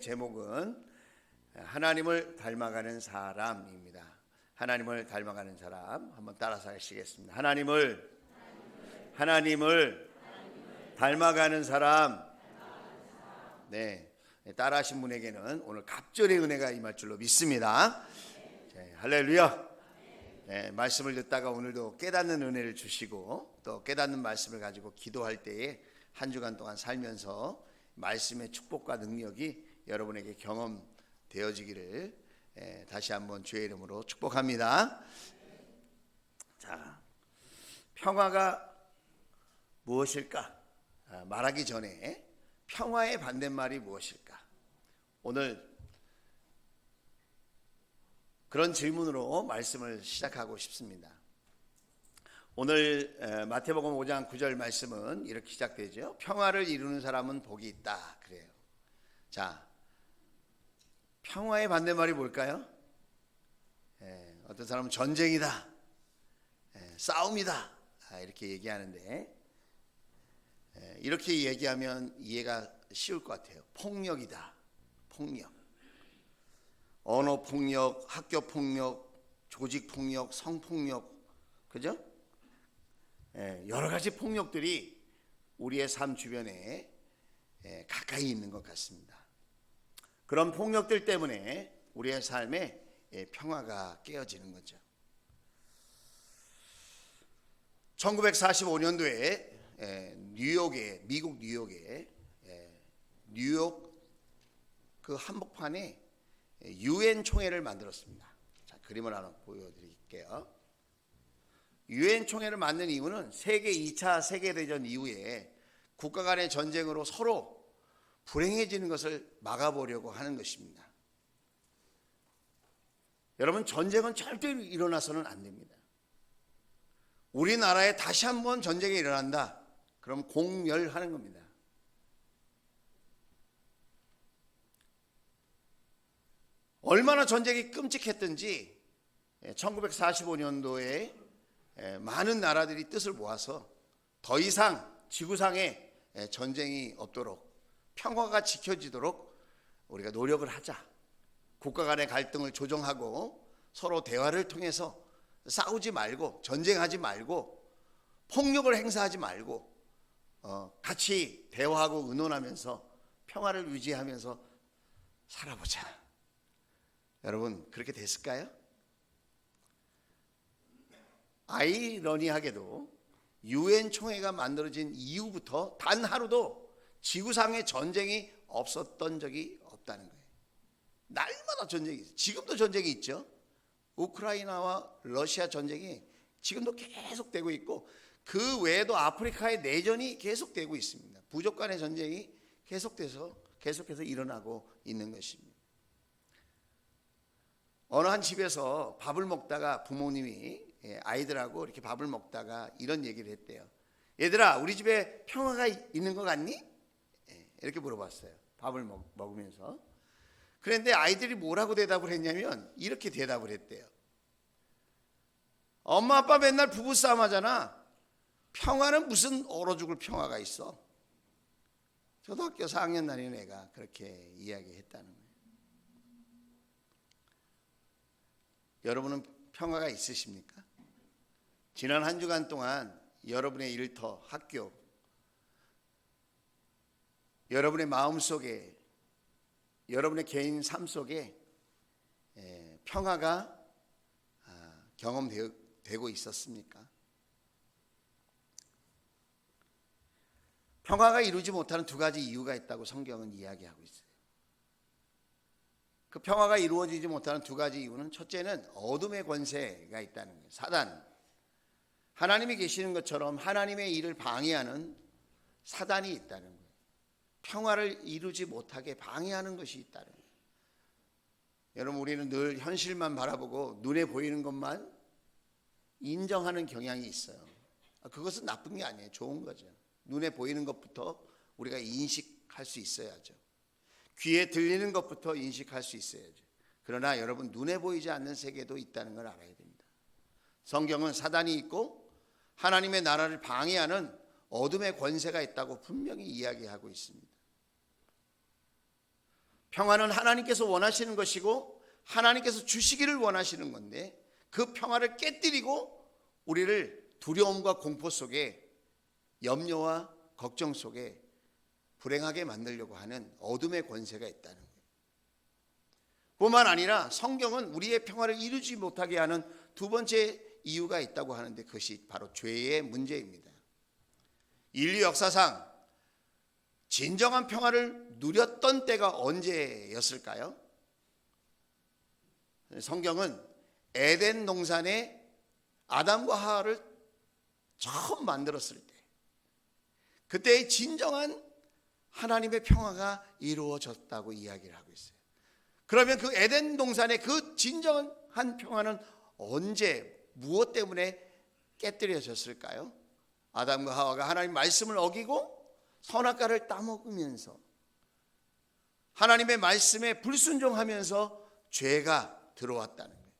제목은 하나님을 닮아가는 사람입니다. 하나님을 닮아가는 사람 한번 따라서 하시겠습니다. 하나님을 닮아가는 사람. 네, 따라하신 분에게는 오늘 갑절의 은혜가 임할 줄로 믿습니다. 네, 할렐루야. 네, 말씀을 듣다가 오늘도 깨닫는 은혜를 주시고 또 깨닫는 말씀을 가지고 기도할 때에 한 주간 동안 살면서 말씀의 축복과 능력이 여러분에게 경험되어지기를 다시 한번 주의 이름으로 축복합니다. 자, 평화가 무엇일까? 말하기 전에 평화의 반대말이 무엇일까? 오늘 그런 질문으로 말씀을 시작하고 싶습니다. 오늘 마태복음 5장 9절 말씀은 이렇게 시작되죠. 평화를 이루는 사람은 복이 있다. 그래요. 자, 평화의 반대말이 뭘까요? 어떤 사람은 전쟁이다, 싸움이다, 이렇게 얘기하는데 이렇게 얘기하면 이해가 쉬울 것 같아요. 폭력이다, 폭력. 언어 폭력, 학교 폭력, 조직 폭력, 성폭력, 그죠? 여러 가지 폭력들이 우리의 삶 주변에 가까이 있는 것 같습니다. 그런 폭력들 때문에 우리의 삶에 평화가 깨어지는 거죠. 1945년도에 뉴욕에, 미국 뉴욕에 뉴욕 그 한복판에 유엔 총회를 만들었습니다. 자, 그림을 하나 보여드릴게요. 유엔 총회를 만든 이유는 세계 2차 세계대전 이후에 국가 간의 전쟁으로 서로 불행해지는 것을 막아보려고 하는 것입니다. 여러분, 전쟁은 절대로 일어나서는 안 됩니다. 우리나라에 다시 한번 전쟁이 일어난다. 그럼 공멸하는 겁니다. 얼마나 전쟁이 끔찍했던지 1945년도에 많은 나라들이 뜻을 모아서 더 이상 지구상에 전쟁이 없도록 평화가 지켜지도록 우리가 노력을 하자. 국가 간의 갈등을 조정하고 서로 대화를 통해서 싸우지 말고 전쟁하지 말고 폭력을 행사하지 말고 같이 대화하고 의논하면서 평화를 유지하면서 살아보자. 여러분, 그렇게 됐을까요? 아이러니하게도 유엔 총회가 만들어진 이후부터 단 하루도 지구상에 전쟁이 없었던 적이 없다는 거예요. 날마다 전쟁이 있어요. 지금도 전쟁이 있죠. 우크라이나와 러시아 전쟁이 지금도 계속되고 있고 그 외에도 아프리카의 내전이 계속되고 있습니다. 부족 간의 전쟁이 계속해서 일어나고 있는 것입니다. 어느 한 집에서 밥을 먹다가 부모님이 아이들하고 이렇게 밥을 먹다가 이런 얘기를 했대요. 얘들아, 우리 집에 평화가 있는 것 같니? 이렇게 물어봤어요. 밥을 먹으면서. 그런데 아이들이 뭐라고 대답을 했냐면 이렇게 대답을 했대요. 엄마 아빠 맨날 부부싸움 하잖아. 평화는 무슨 얼어 죽을 평화가 있어. 초등학교 4학년 다니는 애가 그렇게 이야기했다는 거예요. 여러분은 평화가 있으십니까? 지난 한 주간 동안 여러분의 일터, 학교, 여러분의 마음속에, 여러분의 개인 삶 속에 평화가 경험되고 있었습니까? 평화가 이루지 못하는 두 가지 이유가 있다고 성경은 이야기하고 있어요. 그 평화가 이루어지지 못하는 두 가지 이유는 첫째는 어둠의 권세가 있다는 거예요. 사단. 하나님이 계시는 것처럼 하나님의 일을 방해하는 사단이 있다는 거예요. 평화를 이루지 못하게 방해하는 것이 있다는 거예요. 여러분, 우리는 늘 현실만 바라보고 눈에 보이는 것만 인정하는 경향이 있어요. 그것은 나쁜 게 아니에요. 좋은 거죠. 눈에 보이는 것부터 우리가 인식할 수 있어야죠. 귀에 들리는 것부터 인식할 수 있어야죠. 그러나 여러분, 눈에 보이지 않는 세계도 있다는 걸 알아야 됩니다. 성경은 사단이 있고 하나님의 나라를 방해하는 어둠의 권세가 있다고 분명히 이야기하고 있습니다. 평화는 하나님께서 원하시는 것이고 하나님께서 주시기를 원하시는 건데, 그 평화를 깨뜨리고 우리를 두려움과 공포 속에, 염려와 걱정 속에 불행하게 만들려고 하는 어둠의 권세가 있다는 거예요. 뿐만 아니라 성경은 우리의 평화를 이루지 못하게 하는 두 번째 이유가 있다고 하는데, 그것이 바로 죄의 문제입니다. 인류 역사상 진정한 평화를 누렸던 때가 언제였을까요? 성경은 에덴 동산에 아담과 하와를 처음 만들었을 때, 그때의 진정한 하나님의 평화가 이루어졌다고 이야기를 하고 있어요. 그러면 그 에덴 동산의 그 진정한 평화는 언제, 무엇 때문에 깨뜨려졌을까요? 아담과 하와가 하나님 말씀을 어기고 선악과를 따먹으면서, 하나님의 말씀에 불순종하면서 죄가 들어왔다는 거예요.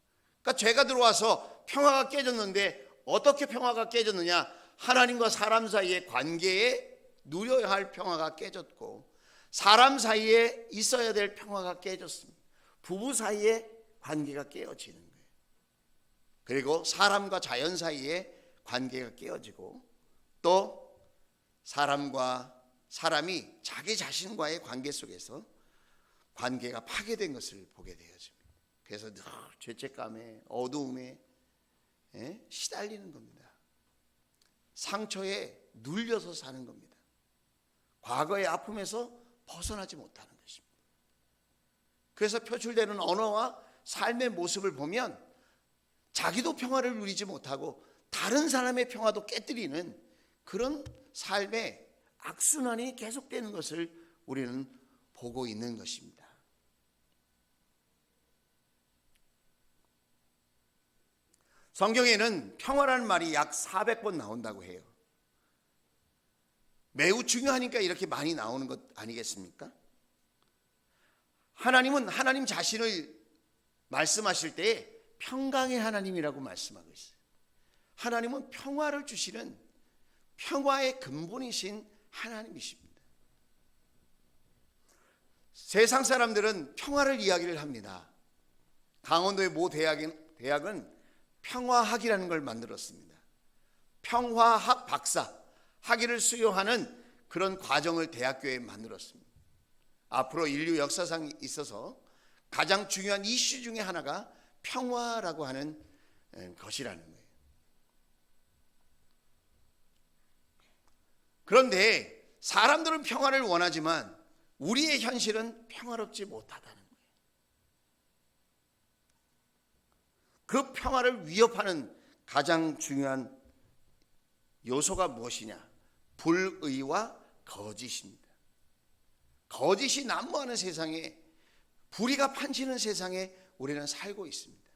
그러니까 죄가 들어와서 평화가 깨졌는데, 어떻게 평화가 깨졌느냐? 하나님과 사람 사이의 관계에 누려야 할 평화가 깨졌고, 사람 사이에 있어야 될 평화가 깨졌습니다. 부부 사이의 관계가 깨어지는 거예요. 그리고 사람과 자연 사이의 관계가 깨어지고, 또 사람과 사람이 자기 자신과의 관계 속에서 관계가 파괴된 것을 보게 되어집니다. 그래서 늘 죄책감에, 어두움에 시달리는 겁니다. 상처에 눌려서 사는 겁니다. 과거의 아픔에서 벗어나지 못하는 것입니다. 그래서 표출되는 언어와 삶의 모습을 보면 자기도 평화를 누리지 못하고 다른 사람의 평화도 깨뜨리는 그런 삶의 악순환이 계속되는 것을 우리는 보고 있는 것입니다. 성경에는 평화라는 말이 약 400번 나온다고 해요. 매우 중요하니까 이렇게 많이 나오는 것 아니겠습니까? 하나님은 하나님 자신을 말씀하실 때 평강의 하나님이라고 말씀하고 있어요. 하나님은 평화를 주시는 평화의 근본이신 하나님이십니다. 세상 사람들은 평화를 이야기를 합니다. 강원도의 모 대학은 평화학이라는 걸 만들었습니다. 평화학 박사, 학위를 수여하는 그런 과정을 대학교에 만들었습니다. 앞으로 인류 역사상 있어서 가장 중요한 이슈 중에 하나가 평화라고 하는 것이라는 거예요. 그런데 사람들은 평화를 원하지만 우리의 현실은 평화롭지 못하다는 거예요. 그 평화를 위협하는 가장 중요한 요소가 무엇이냐? 불의와 거짓입니다. 거짓이 난무하는 세상에, 불의가 판치는 세상에 우리는 살고 있습니다.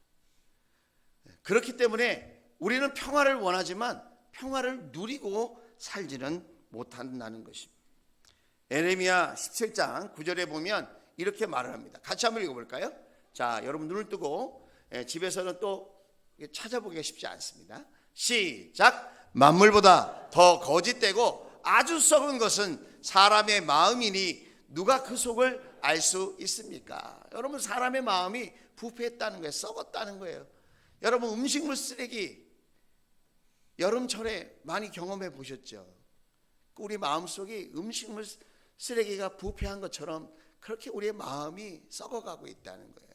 그렇기 때문에 우리는 평화를 원하지만 평화를 누리고 살지는 못한다는 것입니다. 에레미야 17장 9절에 보면 이렇게 말을 합니다. 같이 한번 읽어볼까요? 자, 여러분 눈을 뜨고, 집에서는 또 찾아보기가 쉽지 않습니다. 시작. 만물보다 더 거짓되고 아주 썩은 것은 사람의 마음이니 누가 그 속을 알 수 있습니까? 여러분, 사람의 마음이 부패했다는 거예요. 썩었다는 거예요. 여러분, 음식물 쓰레기 여름철에 많이 경험해 보셨죠? 우리 마음속이 음식물 쓰레기가 부패한 것처럼 그렇게 우리의 마음이 썩어가고 있다는 거예요.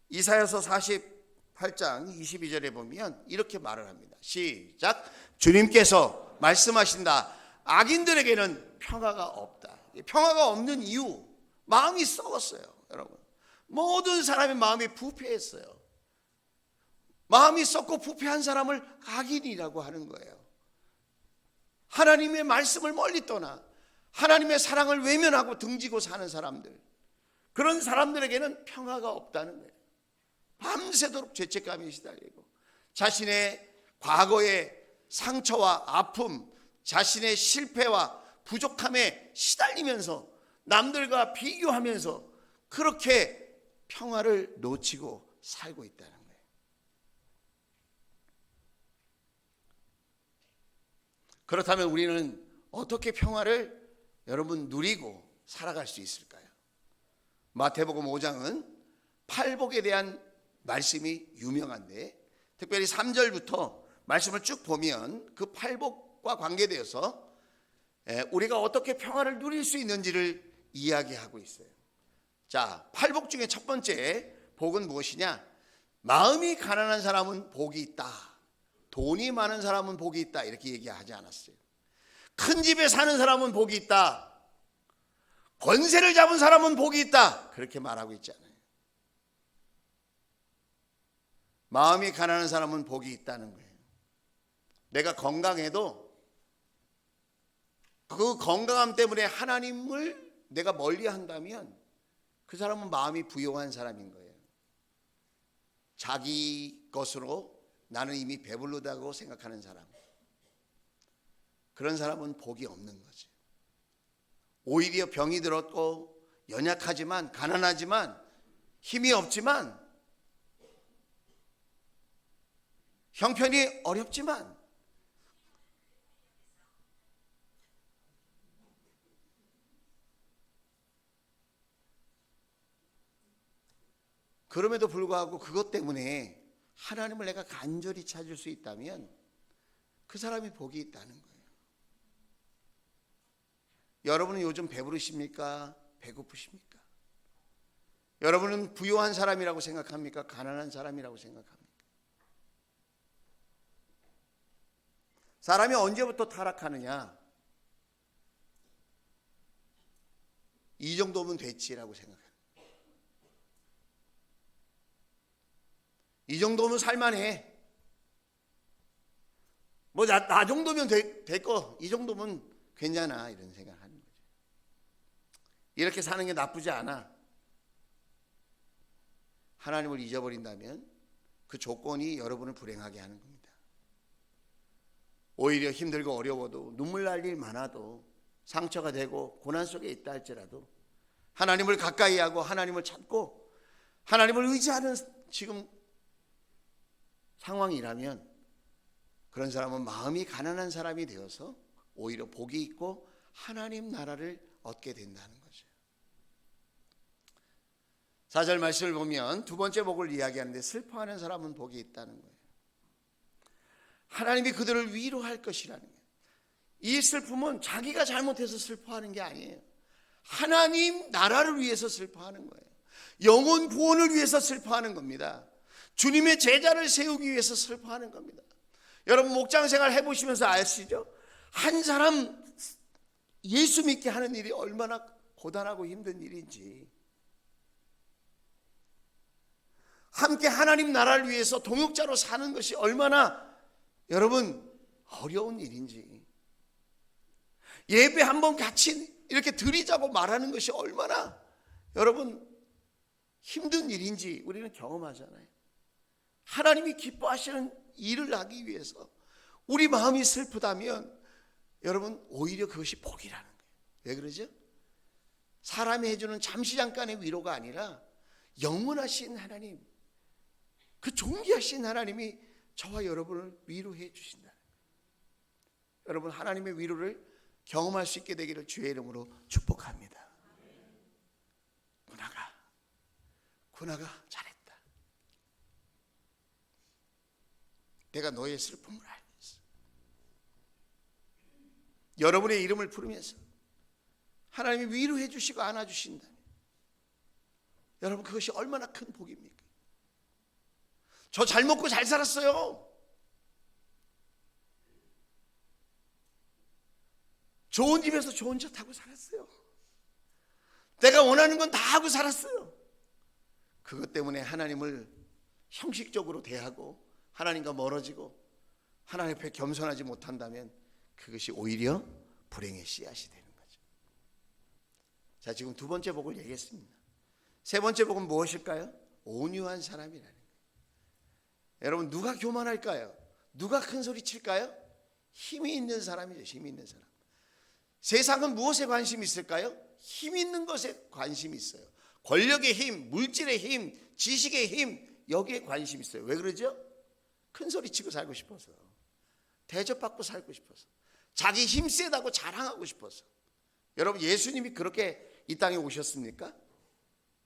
이사야서 48장 22절에 보면 이렇게 말을 합니다. 시작. 주님께서 말씀하신다. 악인들에게는 평화가 없다. 평화가 없는 이유, 마음이 썩었어요. 여러분, 모든 사람의 마음이 부패했어요. 마음이 썩고 부패한 사람을 악인이라고 하는 거예요. 하나님의 말씀을 멀리 떠나 하나님의 사랑을 외면하고 등지고 사는 사람들, 그런 사람들에게는 평화가 없다는 거예요. 밤새도록 죄책감이 시달리고 자신의 과거의 상처와 아픔, 자신의 실패와 부족함에 시달리면서 남들과 비교하면서 그렇게 평화를 놓치고 살고 있다는 거예요. 그렇다면 우리는 어떻게 평화를 여러분 누리고 살아갈 수 있을까요? 마태복음 5장은 팔복에 대한 말씀이 유명한데 특별히 3절부터 말씀을 쭉 보면 그 팔복과 관계되어서 우리가 어떻게 평안을 누릴 수 있는지를 이야기하고 있어요. 자, 팔복 중에 첫 번째 복은 무엇이냐? 마음이 가난한 사람은 복이 있다. 돈이 많은 사람은 복이 있다. 이렇게 얘기하지 않았어요. 큰 집에 사는 사람은 복이 있다. 권세를 잡은 사람은 복이 있다. 그렇게 말하고 있지 않아요. 마음이 가난한 사람은 복이 있다는 거예요. 내가 건강해도 그 건강함 때문에 하나님을 내가 멀리 한다면 그 사람은 마음이 부요한 사람인 거예요. 자기 것으로 나는 이미 배부르다고 생각하는 사람, 그런 사람은 복이 없는 거죠. 오히려 병이 들었고 연약하지만 가난하지만 힘이 없지만 형편이 어렵지만 그럼에도 불구하고 그것 때문에 하나님을 내가 간절히 찾을 수 있다면 그 사람이 복이 있다는 거예요. 여러분은 요즘 배부르십니까? 배고프십니까? 여러분은 부유한 사람이라고 생각합니까? 가난한 사람이라고 생각합니까? 사람이 언제부터 타락하느냐? 이 정도면 됐지라고 생각해요. 이 정도면 살만해. 뭐 나 정도면 됐고 이 정도면 괜찮아 이런 생각을 하는 거죠. 이렇게 사는 게 나쁘지 않아. 하나님을 잊어버린다면 그 조건이 여러분을 불행하게 하는 겁니다. 오히려 힘들고 어려워도 눈물 날 일 많아도 상처가 되고 고난 속에 있다 할지라도 하나님을 가까이 하고 하나님을 찾고 하나님을 의지하는 지금 상황이라면 그런 사람은 마음이 가난한 사람이 되어서 오히려 복이 있고 하나님 나라를 얻게 된다는 거죠. 4절 말씀을 보면 두 번째 복을 이야기하는데 슬퍼하는 사람은 복이 있다는 거예요. 하나님이 그들을 위로할 것이라는 거예요. 이 슬픔은 자기가 잘못해서 슬퍼하는 게 아니에요. 하나님 나라를 위해서 슬퍼하는 거예요. 영혼 구원을 위해서 슬퍼하는 겁니다. 주님의 제자를 세우기 위해서 슬퍼하는 겁니다. 여러분 목장 생활 해보시면서 아시죠? 한 사람 예수 믿게 하는 일이 얼마나 고단하고 힘든 일인지, 함께 하나님 나라를 위해서 동역자로 사는 것이 얼마나 여러분 어려운 일인지, 예배 한번 같이 이렇게 드리자고 말하는 것이 얼마나 여러분 힘든 일인지 우리는 경험하잖아요. 하나님이 기뻐하시는 일을 하기 위해서 우리 마음이 슬프다면 여러분 오히려 그것이 복이라는 거예요. 왜 그러죠? 사람이 해주는 잠시 잠깐의 위로가 아니라 영원하신 하나님, 그 존귀하신 하나님이 저와 여러분을 위로해 주신다는 거예요. 여러분 하나님의 위로를 경험할 수 있게 되기를 주의 이름으로 축복합니다. 구나가 잘했다. 내가 너의 슬픔을 알고 있어. 여러분의 이름을 부르면서 하나님이 위로해 주시고 안아주신다면 여러분 그것이 얼마나 큰 복입니까? 저 잘 먹고 잘 살았어요. 좋은 집에서 좋은 차 타고 살았어요. 내가 원하는 건 다 하고 살았어요. 그것 때문에 하나님을 형식적으로 대하고 하나님과 멀어지고 하나님 앞에 겸손하지 못한다면 그것이 오히려 불행의 씨앗이 되는 거죠. 자, 지금 두 번째 복을 얘기했습니다. 세 번째 복은 무엇일까요? 온유한 사람이라는 거예요. 여러분 누가 교만할까요? 누가 큰 소리 칠까요? 힘이 있는 사람이죠. 힘이 있는 사람. 세상은 무엇에 관심이 있을까요? 힘 있는 것에 관심이 있어요. 권력의 힘, 물질의 힘, 지식의 힘, 여기에 관심이 있어요. 왜 그러죠? 큰 소리 치고 살고 싶어서, 대접받고 살고 싶어서, 자기 힘 세다고 자랑하고 싶어서. 여러분, 예수님이 그렇게 이 땅에 오셨습니까?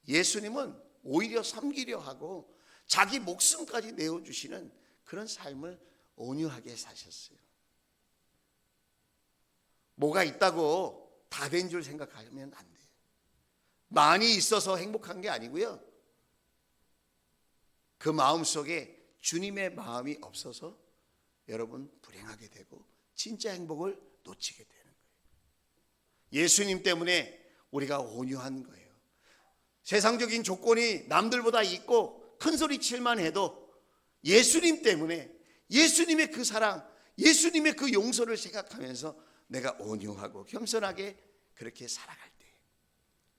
예수님은 오히려 섬기려 하고 자기 목숨까지 내어주시는 그런 삶을 온유하게 사셨어요. 뭐가 있다고 다 된 줄 생각하면 안 돼요. 많이 있어서 행복한 게 아니고요, 그 마음속에 주님의 마음이 없어서 여러분 불행하게 되고 진짜 행복을 놓치게 되는 거예요. 예수님 때문에 우리가 온유한 거예요. 세상적인 조건이 남들보다 있고 큰 소리 칠만 해도 예수님 때문에, 예수님의 그 사랑, 예수님의 그 용서를 생각하면서 내가 온유하고 겸손하게 그렇게 살아갈 때,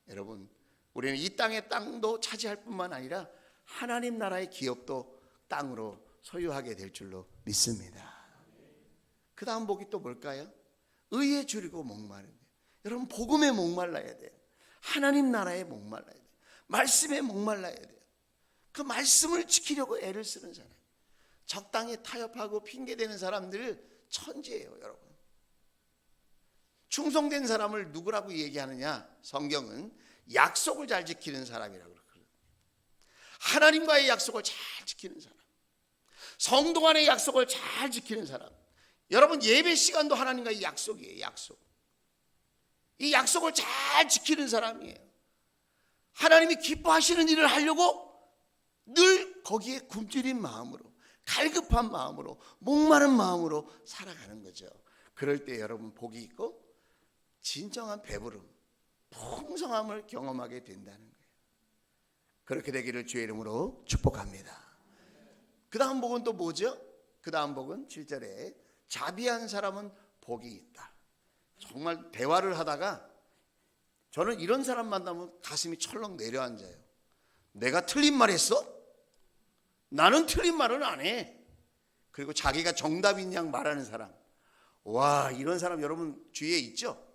여러분, 우리는 이 땅의 땅도 차지할 뿐만 아니라 하나님 나라의 기업도 땅으로 소유하게 될 줄로 믿습니다. 그 다음 복이 또 뭘까요? 의에 줄이고 목마른 거예요. 여러분, 복음에 목말라야 돼요. 하나님 나라에 목말라야 돼요. 말씀에 목말라야 돼요. 그 말씀을 지키려고 애를 쓰는 사람, 적당히 타협하고 핑계대는 사람들 천지예요. 여러분, 충성된 사람을 누구라고 얘기하느냐? 성경은 약속을 잘 지키는 사람이라고 그래요. 하나님과의 약속을 잘 지키는 사람, 성도 간의 약속을 잘 지키는 사람. 여러분, 예배 시간도 하나님과의 약속이에요. 약속. 이 약속을 잘 지키는 사람이에요. 하나님이 기뻐하시는 일을 하려고 늘 거기에 굶주린 마음으로, 갈급한 마음으로, 목마른 마음으로 살아가는 거죠. 그럴 때 여러분, 복이 있고 진정한 배부름, 풍성함을 경험하게 된다는 거예요. 그렇게 되기를 주의 이름으로 축복합니다. 그 다음 복은 또 뭐죠? 그 다음 복은 7절에 자비한 사람은 복이 있다. 정말 대화를 하다가 저는 이런 사람 만나면 가슴이 철렁 내려앉아요. 내가 틀린 말 했어? 나는 틀린 말은 안 해. 그리고 자기가 정답인 양 말하는 사람, 와, 이런 사람 여러분 주위에 있죠?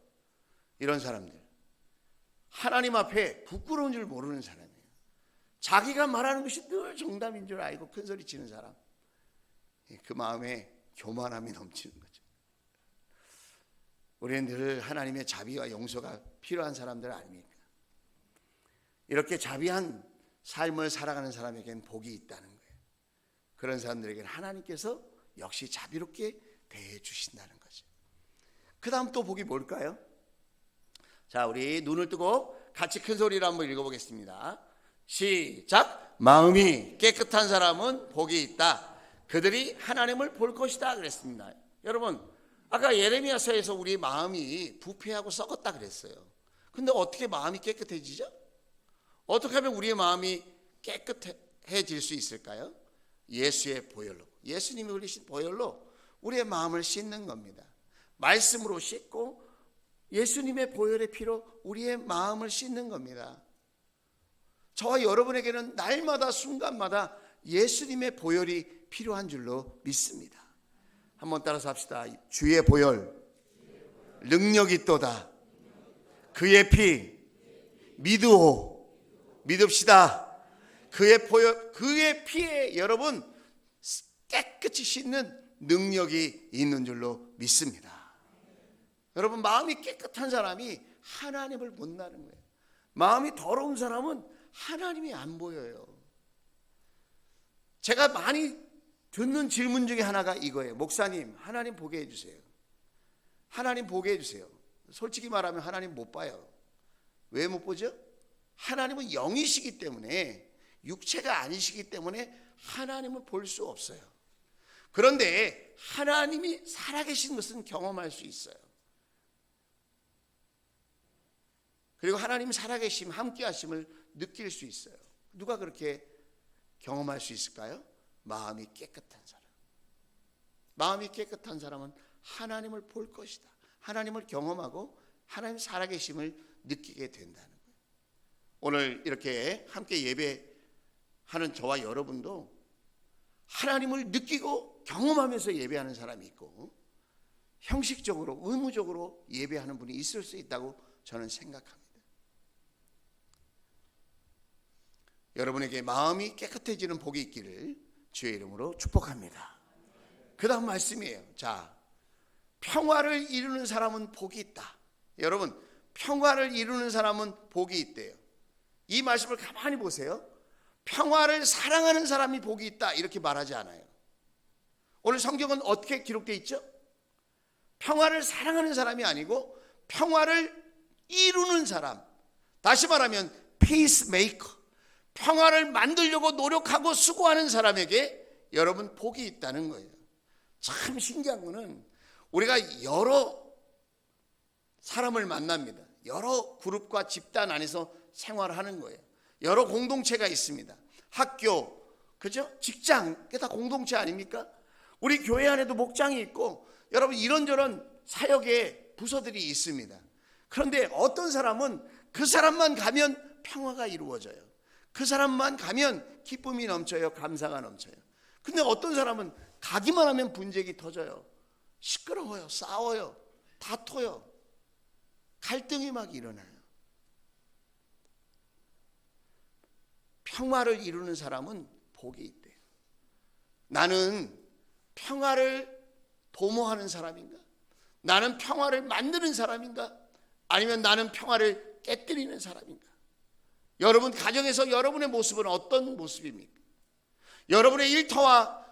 이런 사람들, 하나님 앞에 부끄러운 줄 모르는 사람이에요. 자기가 말하는 것이 늘 정답인 줄 알고 큰 소리 치는 사람, 그 마음에 교만함이 넘치는 거죠. 우리는 늘 하나님의 자비와 용서가 필요한 사람들 아닙니까? 이렇게 자비한 삶을 살아가는 사람에게는 복이 있다는 거예요. 그런 사람들에게는 하나님께서 역시 자비롭게 대해 주신다는 거죠. 그 다음 또 복이 뭘까요? 자, 우리 눈을 뜨고 같이 큰 소리로 한번 읽어보겠습니다. 시작. 마음이 깨끗한 사람은 복이 있다. 그들이 하나님을 볼 것이다 그랬습니다. 여러분, 아까 예레미야서에서 우리 마음이 부패하고 썩었다 그랬어요. 근데 어떻게 마음이 깨끗해지죠? 어떻게 하면 우리의 마음이 깨끗해질 수 있을까요? 예수의 보혈로, 예수님이 흘리신 보혈로 우리의 마음을 씻는 겁니다. 말씀으로 씻고 예수님의 보혈의 피로 우리의 마음을 씻는 겁니다. 저와 여러분에게는 날마다 순간마다 예수님의 보혈이 필요한 줄로 믿습니다. 한번 따라서 합시다. 주의 보혈 능력 있도다. 그의 피 믿읍시다. 그의 보혈, 그의 피에 여러분 깨끗이 씻는 능력이 있는 줄로 믿습니다. 여러분, 마음이 깨끗한 사람이 하나님을 못 나는 거예요. 마음이 더러운 사람은 하나님이 안 보여요. 제가 많이 듣는 질문 중에 하나가 이거예요. 목사님, 하나님 보게 해주세요. 하나님 보게 해주세요. 솔직히 말하면 하나님 못 봐요. 왜 못 보죠? 하나님은 영이시기 때문에, 육체가 아니시기 때문에 하나님을 볼 수 없어요. 그런데 하나님이 살아계신 것은 경험할 수 있어요. 그리고 하나님 살아계심, 함께하심을 느낄 수 있어요. 누가 그렇게 경험할 수 있을까요? 마음이 깨끗한 사람. 마음이 깨끗한 사람은 하나님을 볼 것이다. 하나님을 경험하고 하나님 살아계심을 느끼게 된다는 거예요. 오늘 이렇게 함께 예배하는 저와 여러분도 하나님을 느끼고 경험하면서 예배하는 사람이 있고, 형식적으로 의무적으로 예배하는 분이 있을 수 있다고 저는 생각합니다. 여러분에게 마음이 깨끗해지는 복이 있기를 주의 이름으로 축복합니다. 그 다음 말씀이에요. 자, 평화를 이루는 사람은 복이 있다. 여러분, 평화를 이루는 사람은 복이 있대요. 이 말씀을 가만히 보세요. 평화를 사랑하는 사람이 복이 있다 이렇게 말하지 않아요. 오늘 성경은 어떻게 기록되어 있죠? 평화를 사랑하는 사람이 아니고 평화를 이루는 사람, 다시 말하면 peacemaker, 평화를 만들려고 노력하고 수고하는 사람에게 여러분 복이 있다는 거예요. 참 신기한 거는 우리가 여러 사람을 만납니다. 여러 그룹과 집단 안에서 생활하는 거예요. 여러 공동체가 있습니다. 학교, 그죠? 직장, 그게 다 공동체 아닙니까? 우리 교회 안에도 목장이 있고 여러분 이런저런 사역의 부서들이 있습니다. 그런데 어떤 사람은 그 사람만 가면 평화가 이루어져요. 그 사람만 가면 기쁨이 넘쳐요. 감사가 넘쳐요. 근데 어떤 사람은 가기만 하면 분쟁이 터져요. 시끄러워요. 싸워요. 다퉈요. 갈등이 막 일어나요. 평화를 이루는 사람은 복이 있대요. 나는 평화를 도모하는 사람인가? 나는 평화를 만드는 사람인가? 아니면 나는 평화를 깨뜨리는 사람인가? 여러분 가정에서 여러분의 모습은 어떤 모습입니까? 여러분의 일터와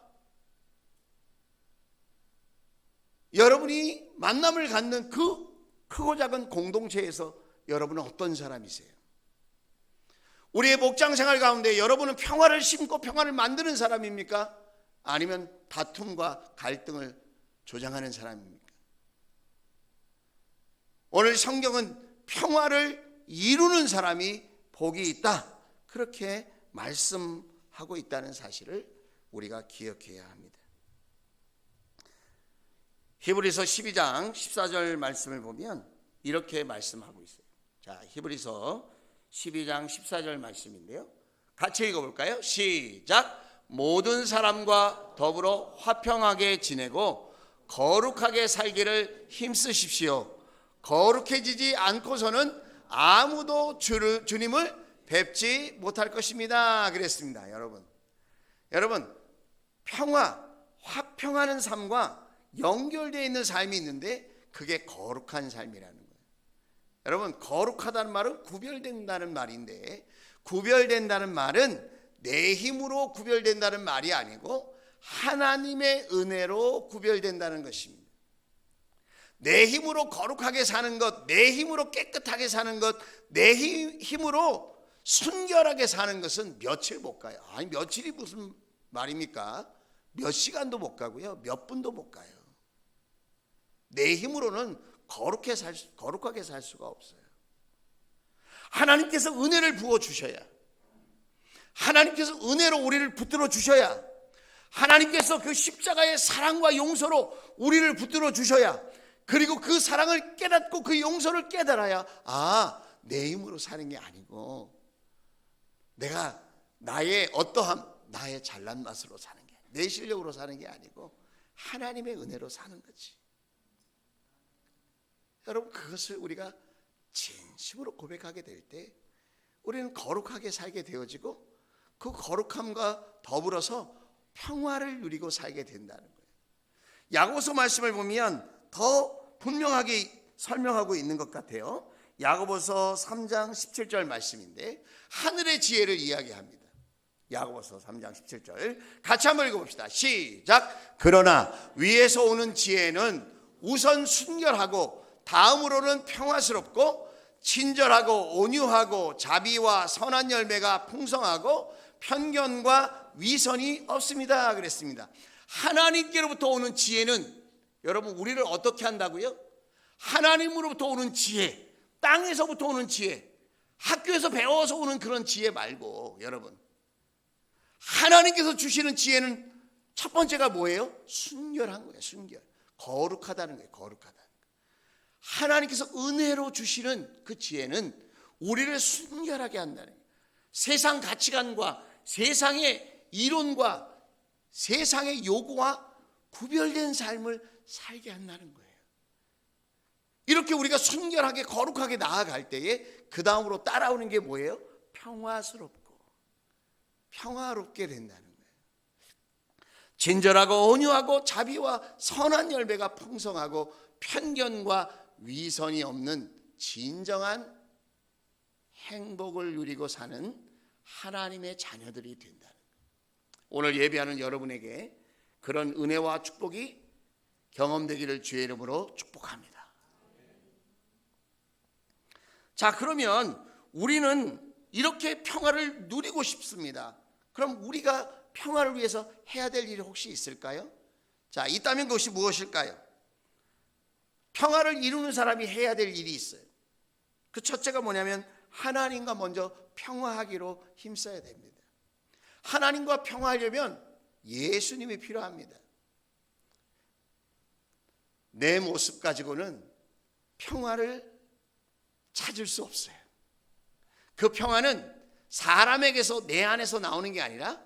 여러분이 만남을 갖는 그 크고 작은 공동체에서 여러분은 어떤 사람이세요? 우리의 목장 생활 가운데 여러분은 평화를 심고 평화를 만드는 사람입니까? 아니면 다툼과 갈등을 조장하는 사람입니까? 오늘 성경은 평화를 이루는 사람이 복이 있다, 그렇게 말씀하고 있다는 사실을 우리가 기억해야 합니다. 히브리서 12장 14절 말씀을 보면 이렇게 말씀하고 있어요. 자, 히브리서 12장 14절 말씀인데요, 같이 읽어볼까요? 시작. 모든 사람과 더불어 화평하게 지내고 거룩하게 살기를 힘쓰십시오. 거룩해지지 않고서는 아무도 주님을 뵙지 못할 것입니다. 그랬습니다. 여러분 평화, 화평하는 삶과 연결되어 있는 삶이 있는데 그게 거룩한 삶이라는 거예요. 여러분 거룩하다는 말은 구별된다는 말인데, 구별된다는 말은 내 힘으로 구별된다는 말이 아니고 하나님의 은혜로 구별된다는 것입니다. 내 힘으로 거룩하게 사는 것, 내 힘으로 깨끗하게 사는 것, 내 힘으로 순결하게 사는 것은 며칠 못 가요. 아니 며칠이 무슨 말입니까? 몇 시간도 못 가고요, 몇 분도 못 가요. 내 힘으로는 거룩하게 살 수가 없어요. 하나님께서 은혜를 부어주셔야, 하나님께서 은혜로 우리를 붙들어 주셔야, 하나님께서 그 십자가의 사랑과 용서로 우리를 붙들어 주셔야, 그리고 그 사랑을 깨닫고 그 용서를 깨달아야, 내 힘으로 사는 게 아니고 내가 나의 어떠함, 나의 잘난 맛으로 사는 게, 내 실력으로 사는 게 아니고 하나님의 은혜로 사는 거지. 여러분 그것을 우리가 진심으로 고백하게 될 때 우리는 거룩하게 살게 되어지고 그 거룩함과 더불어서 평화를 누리고 살게 된다는 거예요. 야고보서 말씀을 보면 더 분명하게 설명하고 있는 것 같아요. 야고보서 3장 17절 말씀인데 하늘의 지혜를 이야기합니다. 야고보서 3장 17절 같이 한번 읽어봅시다. 시작. 그러나 위에서 오는 지혜는 우선 순결하고 다음으로는 평화스럽고 친절하고 온유하고 자비와 선한 열매가 풍성하고 편견과 위선이 없습니다. 그랬습니다. 하나님께로부터 오는 지혜는 여러분 우리를 어떻게 한다고요? 하나님으로부터 오는 지혜, 땅에서부터 오는 지혜, 학교에서 배워서 오는 그런 지혜 말고, 여러분 하나님께서 주시는 지혜는 첫 번째가 뭐예요? 순결한 거예요. 순결, 거룩하다는 거예요. 거룩하다. 하나님께서 은혜로 주시는 그 지혜는 우리를 순결하게 한다는 거예요. 세상 가치관과 세상의 이론과 세상의 요구와 구별된 삶을 살게 한다는 거예요. 이렇게 우리가 순결하게 거룩하게 나아갈 때에 그 다음으로 따라오는 게 뭐예요? 평화스럽고 평화롭게 된다는 거예요. 친절하고 온유하고 자비와 선한 열매가 풍성하고 편견과 위선이 없는 진정한 행복을 누리고 사는 하나님의 자녀들이 된다는 거예요. 오늘 예배하는 여러분에게 그런 은혜와 축복이 경험되기를 주의 이름으로 축복합니다. 자, 그러면 우리는 이렇게 평화를 누리고 싶습니다. 그럼 우리가 평화를 위해서 해야 될 일이 혹시 있을까요? 자, 있다면 그것이 무엇일까요? 평화를 이루는 사람이 해야 될 일이 있어요. 그 첫째가 뭐냐면 하나님과 먼저 평화하기로 힘써야 됩니다. 하나님과 평화하려면 예수님이 필요합니다. 내 모습 가지고는 평화를 찾을 수 없어요. 그 평화는 사람에게서 내 안에서 나오는 게 아니라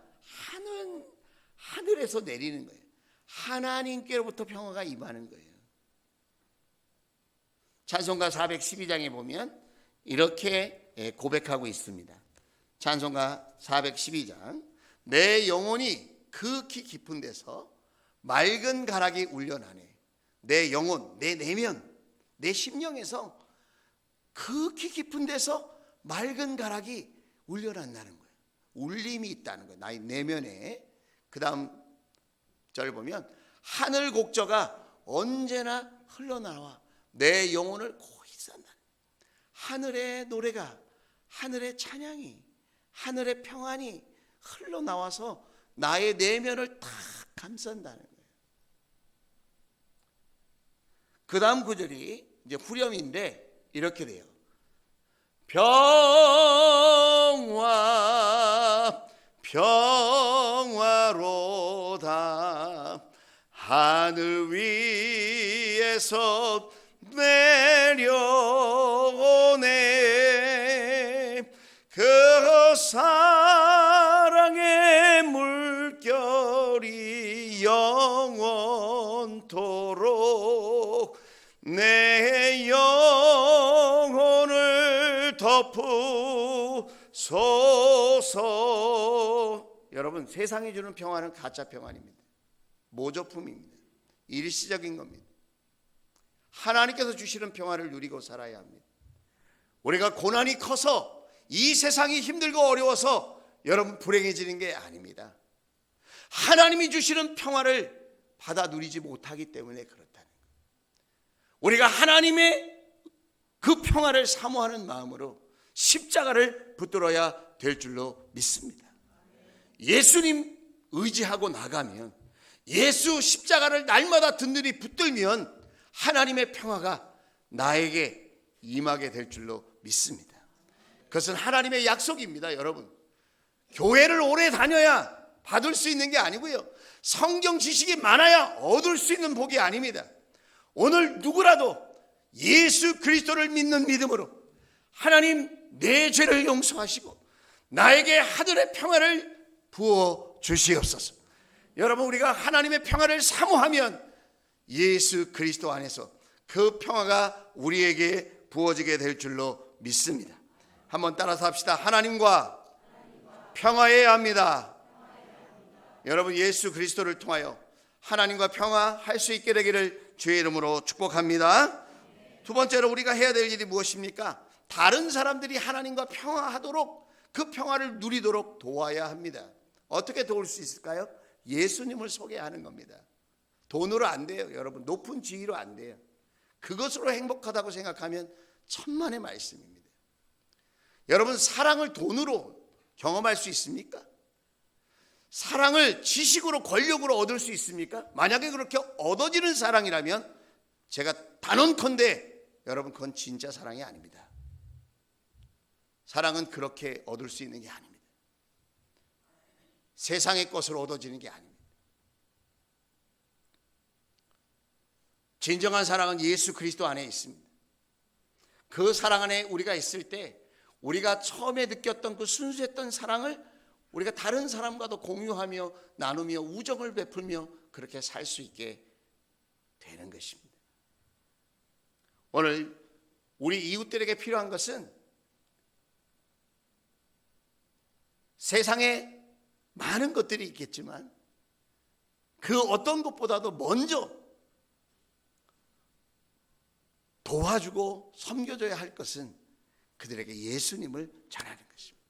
하늘에서 내리는 거예요. 하나님께로부터 평화가 임하는 거예요. 찬송가 412장에 보면 이렇게 고백하고 있습니다. 찬송가 412장. 내 영혼이 극히 깊은 데서 맑은 가락이 울려나네. 내 영혼, 내 내면, 내 심령에서 극히 깊은 데서 맑은 가락이 울려난다는 거예요. 울림이 있다는 거예요. 나의 내면에. 그 다음 절 보면 하늘 곡저가 언제나 흘러나와 내 영혼을 고이 산다. 하늘의 노래가, 하늘의 찬양이, 하늘의 평안이 흘러나와서 나의 내면을 다 감싼다는 거예요. 그 다음 구절이 이제 후렴인데 이렇게 돼요. 평화로다 하늘 위에서 내려오네. 그 사랑의 물결이 영원토록 내 영혼을 덮으소서. 여러분, 세상이 주는 평화는 가짜 평안입니다. 모조품입니다. 일시적인 겁니다. 하나님께서 주시는 평화를 누리고 살아야 합니다. 우리가 고난이 커서 이 세상이 힘들고 어려워서 여러분 불행해지는 게 아닙니다. 하나님이 주시는 평화를 받아 누리지 못하기 때문에 그렇다는 거예요. 우리가 하나님의 그 평화를 사모하는 마음으로 십자가를 붙들어야 될 줄로 믿습니다. 예수님 의지하고 나가면, 예수 십자가를 날마다 든든히 붙들면 하나님의 평화가 나에게 임하게 될 줄로 믿습니다. 그것은 하나님의 약속입니다. 여러분, 교회를 오래 다녀야 받을 수 있는 게 아니고요, 성경 지식이 많아야 얻을 수 있는 복이 아닙니다. 오늘 누구라도 예수 그리스도를 믿는 믿음으로 하나님 내 죄를 용서하시고 나에게 하늘의 평화를 부어 주시옵소서. 여러분, 우리가 하나님의 평화를 사모하면 예수 그리스도 안에서 그 평화가 우리에게 부어지게 될 줄로 믿습니다. 한번 따라서 합시다. 하나님과 평화해야 합니다. 여러분, 예수 그리스도를 통하여 하나님과 평화할 수 있게 되기를 주의 이름으로 축복합니다. 두 번째로 우리가 해야 될 일이 무엇입니까? 다른 사람들이 하나님과 평화하도록, 그 평화를 누리도록 도와야 합니다. 어떻게 도울 수 있을까요? 예수님을 소개하는 겁니다. 돈으로 안 돼요. 여러분, 높은 지위로 안 돼요. 그것으로 행복하다고 생각하면 천만의 말씀입니다. 여러분, 사랑을 돈으로 경험할 수 있습니까? 사랑을 지식으로, 권력으로 얻을 수 있습니까? 만약에 그렇게 얻어지는 사랑이라면 제가 단언컨대 여러분, 그건 진짜 사랑이 아닙니다. 사랑은 그렇게 얻을 수 있는 게 아닙니다. 세상의 것으로 얻어지는 게 아닙니다. 진정한 사랑은 예수 그리스도 안에 있습니다. 그 사랑 안에 우리가 있을 때 우리가 처음에 느꼈던 그 순수했던 사랑을 우리가 다른 사람과도 공유하며 나누며 우정을 베풀며 그렇게 살 수 있게 되는 것입니다. 오늘 우리 이웃들에게 필요한 것은 세상에 많은 것들이 있겠지만 그 어떤 것보다도 먼저 도와주고 섬겨줘야 할 것은 그들에게 예수님을 전하는 것입니다.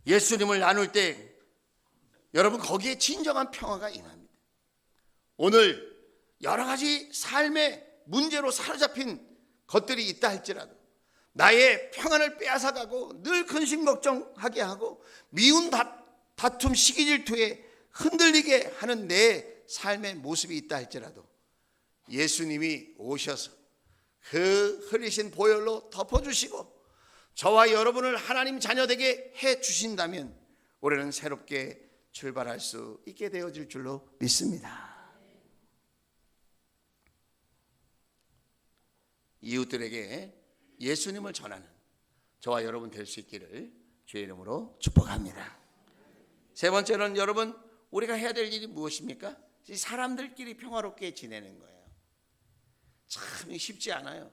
예수님을 나눌 때 여러분 거기에 진정한 평화가 임합니다. 오늘 여러 가지 삶의 문제로 사로잡힌 것들이 있다 할지라도 나의 평안을 빼앗아가고 늘 근심 걱정하게 하고 미운 다툼 시기 질투에 흔들리게 하는 내 삶의 모습이 있다 할지라도 예수님이 오셔서 그 흘리신 보혈로 덮어주시고 저와 여러분을 하나님 자녀 되게 해주신다면 올해는 새롭게 출발할 수 있게 되어질 줄로 믿습니다. 이웃들에게 예수님을 전하는 저와 여러분 될 수 있기를 주의 이름으로 축복합니다. 세 번째는 여러분 우리가 해야 될 일이 무엇입니까? 사람들끼리 평화롭게 지내는 거예요. 참 쉽지 않아요.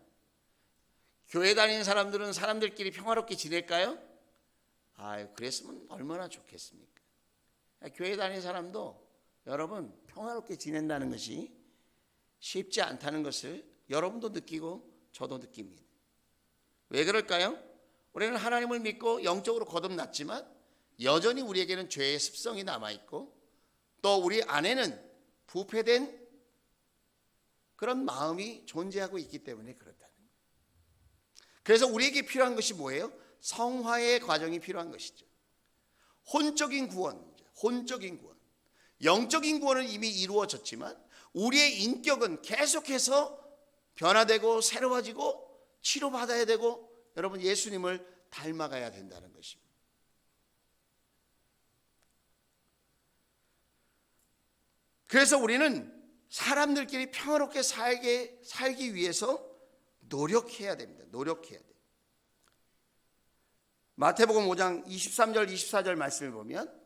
교회 다니는 사람들은 사람들끼리 평화롭게 지낼까요? 그랬으면 얼마나 좋겠습니까? 교회 다니는 사람도 여러분 평화롭게 지낸다는 것이 쉽지 않다는 것을 여러분도 느끼고 저도 느낍니다. 왜 그럴까요? 우리는 하나님을 믿고 영적으로 거듭났지만 여전히 우리에게는 죄의 습성이 남아있고 또 우리 안에는 부패된 그런 마음이 존재하고 있기 때문에 그렇다는 거예요. 그래서 우리에게 필요한 것이 뭐예요? 성화의 과정이 필요한 것이죠. 혼적인 구원, 영적인 구원은 이미 이루어졌지만 우리의 인격은 계속해서 변화되고 새로워지고 치료받아야 되고 여러분 예수님을 닮아가야 된다는 것입니다. 그래서 우리는 사람들끼리 평화롭게 살기 위해서 노력해야 됩니다. 노력해야 돼요. 마태복음 5장 23절 24절 말씀을 보면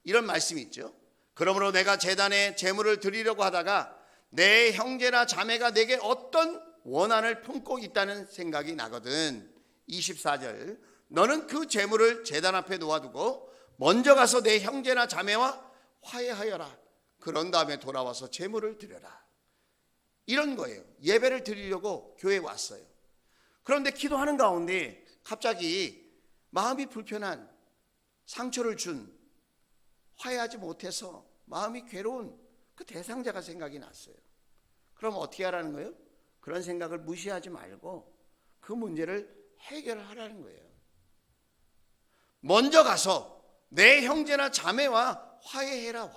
이런 말씀이 있죠. 그러므로 내가 제단에 제물을 드리려고 하다가 내 형제나 자매가 내게 어떤 원한을 품고 있다는 생각이 나거든. 24절 너는 그 제물을 제단 앞에 놓아두고 먼저 가서 내 형제나 자매와 화해하여라. 그런 다음에 돌아와서 제물을 드려라. 이런 거예요. 예배를 드리려고 교회에 왔어요. 그런데 기도하는 가운데 갑자기 마음이 불편한 상처를 준 화해하지 못해서 마음이 괴로운 그 대상자가 생각이 났어요. 그럼 어떻게 하라는 거예요? 그런 생각을 무시하지 말고 그 문제를 해결하라는 거예요. 먼저 가서 내 형제나 자매와 화해해라.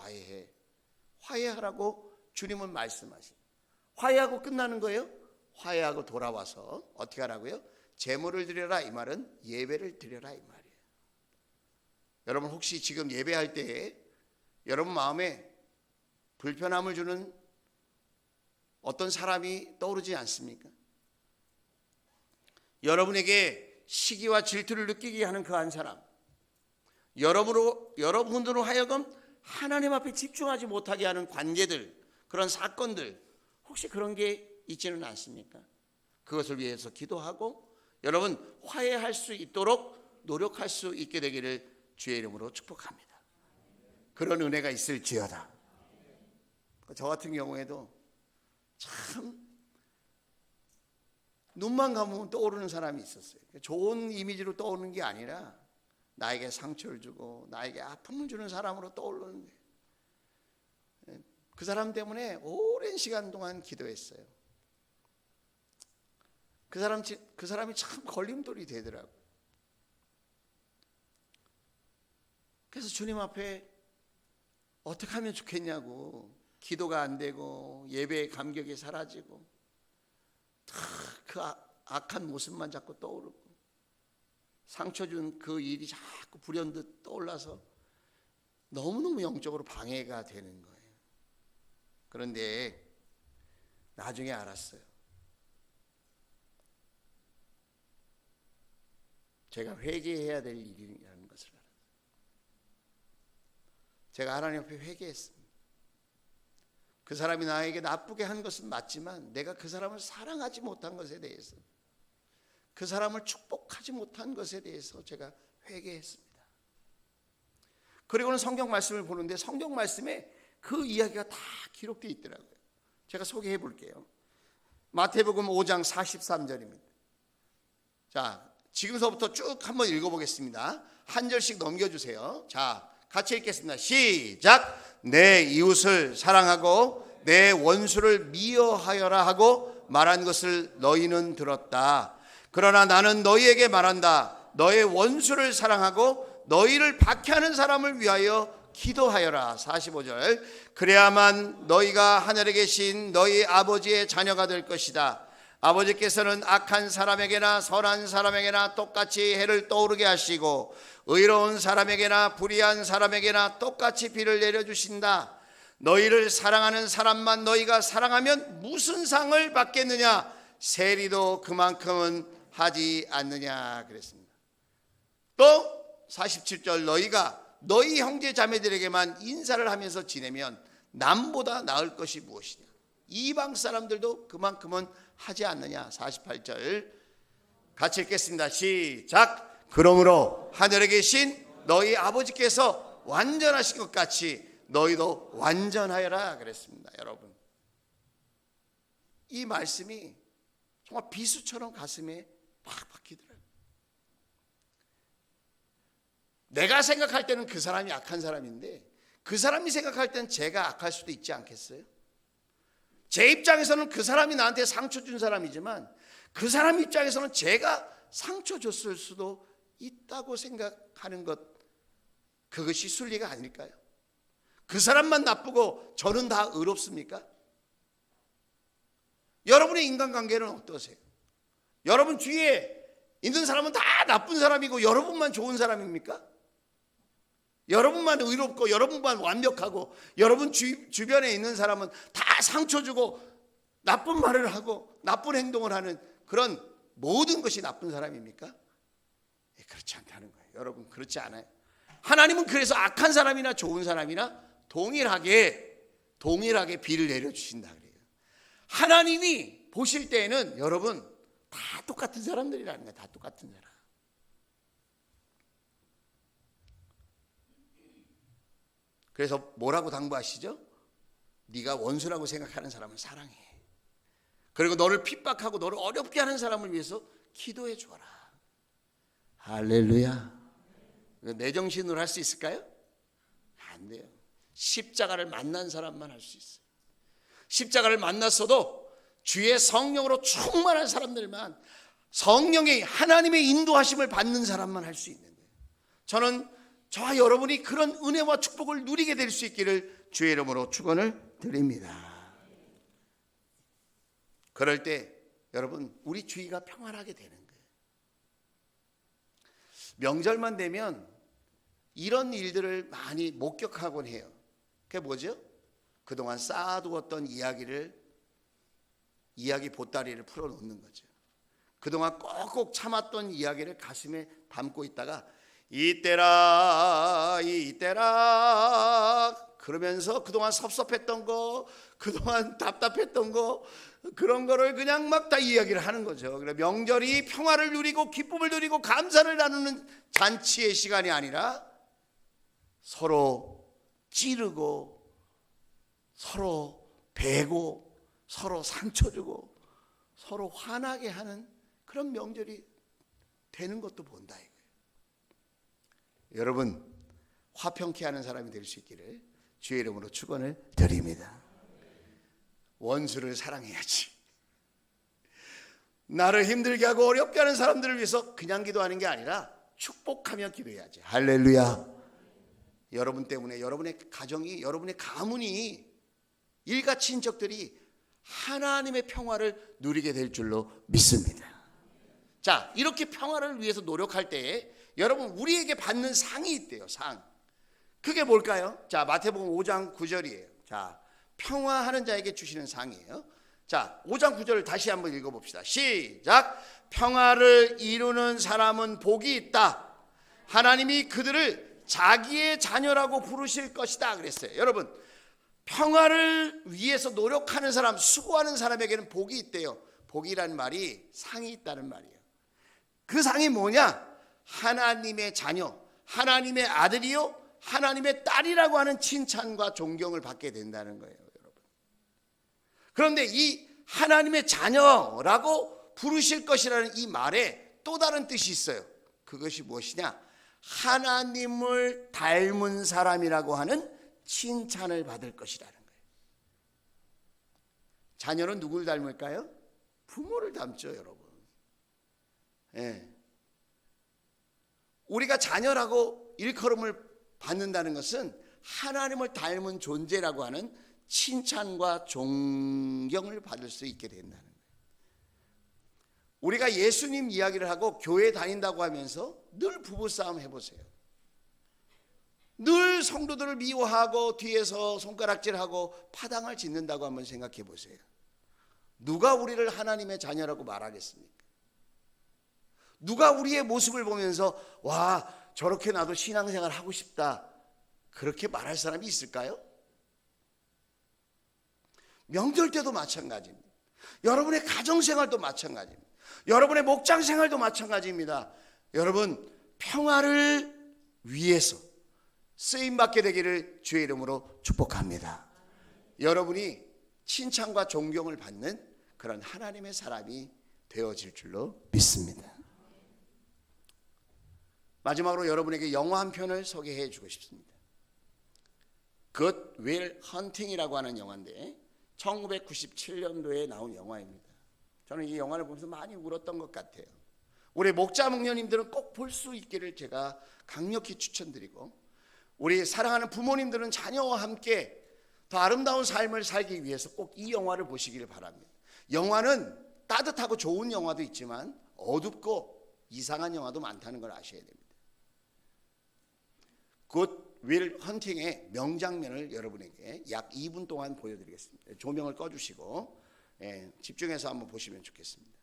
화해하라고 주님은 말씀하십니다. 화해하고 끝나는 거예요? 화해하고 돌아와서 어떻게 하라고요? 제물을 드려라. 이 말은 예배를 드려라 이 말이에요. 여러분 혹시 지금 예배할 때에 여러분 마음에 불편함을 주는 어떤 사람이 떠오르지 않습니까? 여러분에게 시기와 질투를 느끼게 하는 그 한 사람, 여러분으로 하여금 하나님 앞에 집중하지 못하게 하는 관계들, 그런 사건들, 혹시 그런 게 있지는 않습니까? 그것을 위해서 기도하고 여러분 화해할 수 있도록 노력할 수 있게 되기를 주의 이름으로 축복합니다. 그런 은혜가 있을지어다. 저 같은 경우에도 참 눈만 감으면 떠오르는 사람이 있었어요. 좋은 이미지로 떠오르는 게 아니라 나에게 상처를 주고 나에게 아픔을 주는 사람으로 떠오르는 거예요. 그 사람 때문에 오랜 시간 동안 기도했어요. 그 사람이 참 걸림돌이 되더라고요. 그래서 주님 앞에 어떻게 하면 좋겠냐고, 기도가 안 되고 예배의 감격이 사라지고 그 악한 모습만 자꾸 떠오르고 상처 준 그 일이 자꾸 불현듯 떠올라서 너무너무 영적으로 방해가 되는 거예요. 그런데 나중에 알았어요. 제가 회개해야 될 일이라는 것을 알았어요. 제가 하나님 앞에 회개했습니다. 그 사람이 나에게 나쁘게 한 것은 맞지만 내가 그 사람을 사랑하지 못한 것에 대해서, 그 사람을 축복하지 못한 것에 대해서 제가 회개했습니다. 그리고는 성경 말씀을 보는데 성경 말씀에 그 이야기가 다 기록되어 있더라고요. 제가 소개해 볼게요. 마태복음 5장 43절입니다. 자, 지금서부터 쭉 한번 읽어보겠습니다. 한 절씩 넘겨주세요. 자, 같이 읽겠습니다. 시작. 내 이웃을 사랑하고 내 원수를 미워하여라 하고 말한 것을 너희는 들었다. 그러나 나는 너희에게 말한다. 너의 원수를 사랑하고 너희를 박해하는 사람을 위하여 기도하여라. 45절. 그래야만 너희가 하늘에 계신 너희 아버지의 자녀가 될 것이다. 아버지께서는 악한 사람에게나 선한 사람에게나 똑같이 해를 떠오르게 하시고 의로운 사람에게나 불의한 사람에게나 똑같이 비를 내려주신다. 너희를 사랑하는 사람만 너희가 사랑하면 무슨 상을 받겠느냐? 세리도 그만큼은 하지 않느냐 그랬습니다. 또 47절. 너희가 너희 형제 자매들에게만 인사를 하면서 지내면 남보다 나을 것이 무엇이냐? 이방 사람들도 그만큼은 하지 않느냐? 48절 같이 읽겠습니다. 시작. 그러므로 하늘에 계신 너희 아버지께서 완전하신 것 같이 너희도 완전하여라 그랬습니다. 여러분, 이 말씀이 정말 비수처럼 가슴에 팍 박히더라고요. 내가 생각할 때는 그 사람이 악한 사람인데 그 사람이 생각할 때는 제가 악할 수도 있지 않겠어요? 제 입장에서는 그 사람이 나한테 상처 준 사람이지만 그 사람 입장에서는 제가 상처 줬을 수도 있다고 생각하는 것, 그것이 순리가 아닐까요? 그 사람만 나쁘고 저는 다 의롭습니까? 여러분의 인간관계는 어떠세요? 여러분 주위에 있는 사람은 다 나쁜 사람이고 여러분만 좋은 사람입니까? 여러분만 의롭고 여러분만 완벽하고 여러분 주변에 있는 사람은 다 상처 주고 나쁜 말을 하고 나쁜 행동을 하는 그런 모든 것이 나쁜 사람입니까? 그렇지 않다는 거예요. 여러분, 그렇지 않아요. 하나님은 그래서 악한 사람이나 좋은 사람이나 동일하게 비를 내려주신다 그래요. 하나님이 보실 때에는 여러분 다 똑같은 사람들이라는 거예요. 다 똑같은 사람. 그래서 뭐라고 당부하시죠? 네가 원수라고 생각하는 사람을 사랑해. 그리고 너를 핍박하고 너를 어렵게 하는 사람을 위해서 기도해 주어라. 할렐루야. 내 정신으로 할 수 있을까요? 안 돼요. 십자가를 만난 사람만 할 수 있어요. 십자가를 만났어도 주의 성령으로 충만한 사람들만, 성령의 하나님의 인도하심을 받는 사람만 할 수 있는 거예요. 저는 저와 여러분이 그런 은혜와 축복을 누리게 될 수 있기를 주의 이름으로 축원을 드립니다. 그럴 때 여러분 우리 주위가 평안하게 되는 거예요. 명절만 되면 이런 일들을 많이 목격하곤 해요. 그게 뭐죠? 그동안 쌓아두었던 이야기 보따리를 풀어놓는 거죠. 그동안 꼭꼭 참았던 이야기를 가슴에 담고 있다가 이때라 그러면서 그동안 섭섭했던 거, 그동안 답답했던 거, 그런 거를 그냥 막 다 이야기를 하는 거죠. 그래, 명절이 평화를 누리고 기쁨을 누리고 감사를 나누는 잔치의 시간이 아니라 서로 찌르고 서로 베고 서로 상처 주고 서로 화나게 하는 그런 명절이 되는 것도 본다 이거예요. 여러분, 화평케 하는 사람이 될 수 있기를 주의 이름으로 축원을 드립니다. 원수를 사랑해야지. 나를 힘들게 하고 어렵게 하는 사람들을 위해서 그냥 기도하는 게 아니라 축복하며 기도해야지. 할렐루야. 여러분 때문에 여러분의 가정이, 여러분의 가문이, 일가 친척들이 하나님의 평화를 누리게 될 줄로 믿습니다. 자, 이렇게 평화를 위해서 노력할 때에 여러분 우리에게 받는 상이 있대요. 상. 그게 뭘까요? 자, 마태복음 5장 9절이에요. 자, 평화하는 자에게 주시는 상이에요. 자, 5장 9절을 다시 한번 읽어봅시다. 시작. 평화를 이루는 사람은 복이 있다. 하나님이 그들을 자기의 자녀라고 부르실 것이다 그랬어요. 여러분, 평화를 위해서 노력하는 사람, 수고하는 사람에게는 복이 있대요. 복이라는 말이 상이 있다는 말이에요. 그 상이 뭐냐? 하나님의 자녀, 하나님의 아들이요 하나님의 딸이라고 하는 칭찬과 존경을 받게 된다는 거예요. 여러분, 그런데 이 하나님의 자녀라고 부르실 것이라는 이 말에 또 다른 뜻이 있어요. 그것이 무엇이냐? 하나님을 닮은 사람이라고 하는 칭찬을 받을 것이라는 거예요. 자녀는 누구를 닮을까요? 부모를 닮죠, 여러분. 예. 우리가 자녀라고 일컬음을 받는다는 것은 하나님을 닮은 존재라고 하는 칭찬과 존경을 받을 수 있게 된다는 거예요. 우리가 예수님 이야기를 하고 교회 다닌다고 하면서 늘 부부싸움 해보세요. 늘 성도들을 미워하고 뒤에서 손가락질하고 파당을 짓는다고 한번 생각해 보세요. 누가 우리를 하나님의 자녀라고 말하겠습니까? 누가 우리의 모습을 보면서 와, 저렇게 나도 신앙생활 하고 싶다, 그렇게 말할 사람이 있을까요? 명절 때도 마찬가지입니다. 여러분의 가정생활도 마찬가지입니다. 여러분의 목장생활도 마찬가지입니다. 여러분, 평화를 위해서 쓰임받게 되기를 주의 이름으로 축복합니다. 여러분이 칭찬과 존경을 받는 그런 하나님의 사람이 되어질 줄로 믿습니다. 마지막으로 여러분에게 영화 한 편을 소개해 주고 싶습니다. Good Will Hunting이라고 하는 영화인데 1997년도에 나온 영화입니다. 저는 이 영화를 보면서 많이 울었던 것 같아요. 우리 목자 목녀님들은 꼭 볼 수 있기를 제가 강력히 추천드리고, 우리 사랑하는 부모님들은 자녀와 함께 더 아름다운 삶을 살기 위해서 꼭 이 영화를 보시기를 바랍니다. 영화는 따뜻하고 좋은 영화도 있지만 어둡고 이상한 영화도 많다는 걸 아셔야 됩니다. Good Will Hunting의 명장면을 여러분에게 약 2분 동안 보여드리겠습니다. 조명을 꺼주시고 집중해서 한번 보시면 좋겠습니다.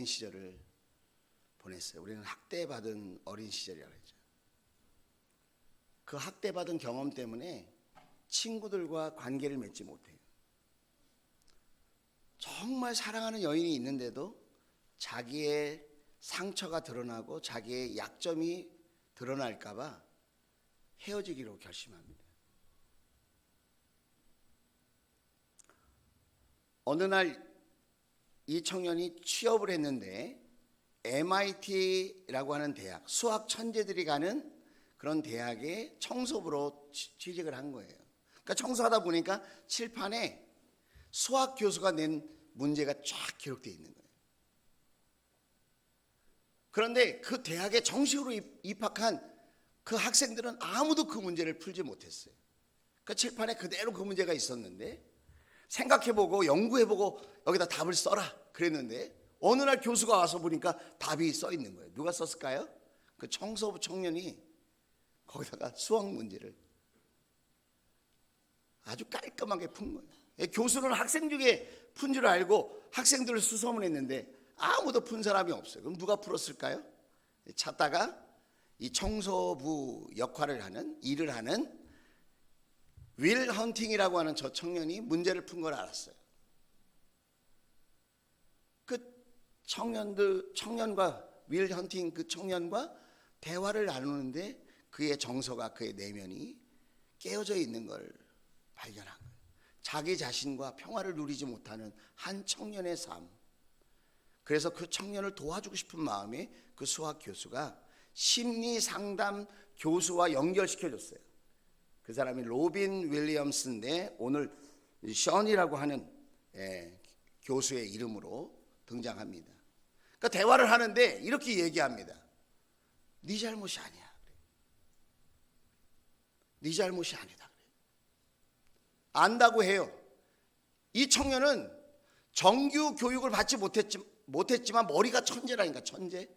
시절을 보냈어요. 우리는 학대받은 어린 시절이라고 했죠. 그 학대받은 경험 때문에 친구들과 관계를 맺지 못해요. 정말 사랑하는 여인이 있는데도 자기의 상처가 드러나고 자기의 약점이 드러날까 봐 헤어지기로 결심합니다. 어느 날 이 청년이 취업을 했는데 MIT라고 하는 대학, 수학 천재들이 가는 그런 대학의 청소부로 취직을 한 거예요. 그러니까 청소하다 보니까 칠판에 수학 교수가 낸 문제가 쫙 기록되어 있는 거예요. 그런데 그 대학에 정식으로 입학한 그 학생들은 아무도 그 문제를 풀지 못했어요. 그 칠판에 그대로 그 문제가 있었는데 생각해보고 연구해보고 여기다 답을 써라 그랬는데 어느 날 교수가 와서 보니까 답이 써 있는 거예요. 누가 썼을까요? 그 청소부 청년이 거기다가 수학 문제를 아주 깔끔하게 푼 거예요. 교수는 학생 중에 푼 줄 알고 학생들을 수소문했는데 아무도 푼 사람이 없어요. 그럼 누가 풀었을까요? 찾다가 이 청소부 역할을 하는, 일을 하는 윌 헌팅이라고 하는 저 청년이 문제를 푼 걸 알았어요. 그 청년과 윌 헌팅 그 청년과 대화를 나누는데 그의 정서가, 그의 내면이 깨어져 있는 걸 발견한 거예요. 자기 자신과 평화를 누리지 못하는 한 청년의 삶. 그래서 그 청년을 도와주고 싶은 마음에 그 수학 교수가 심리 상담 교수와 연결시켜줬어요. 그 사람이 로빈 윌리엄스인데 오늘 션이라고 하는 교수의 이름으로 등장합니다. 그러니까 대화를 하는데 이렇게 얘기합니다. 네 잘못이 아니야. 네 잘못이 아니다. 안다고 해요. 이 청년은 정규 교육을 받지 못했지만 머리가 천재라니까, 천재.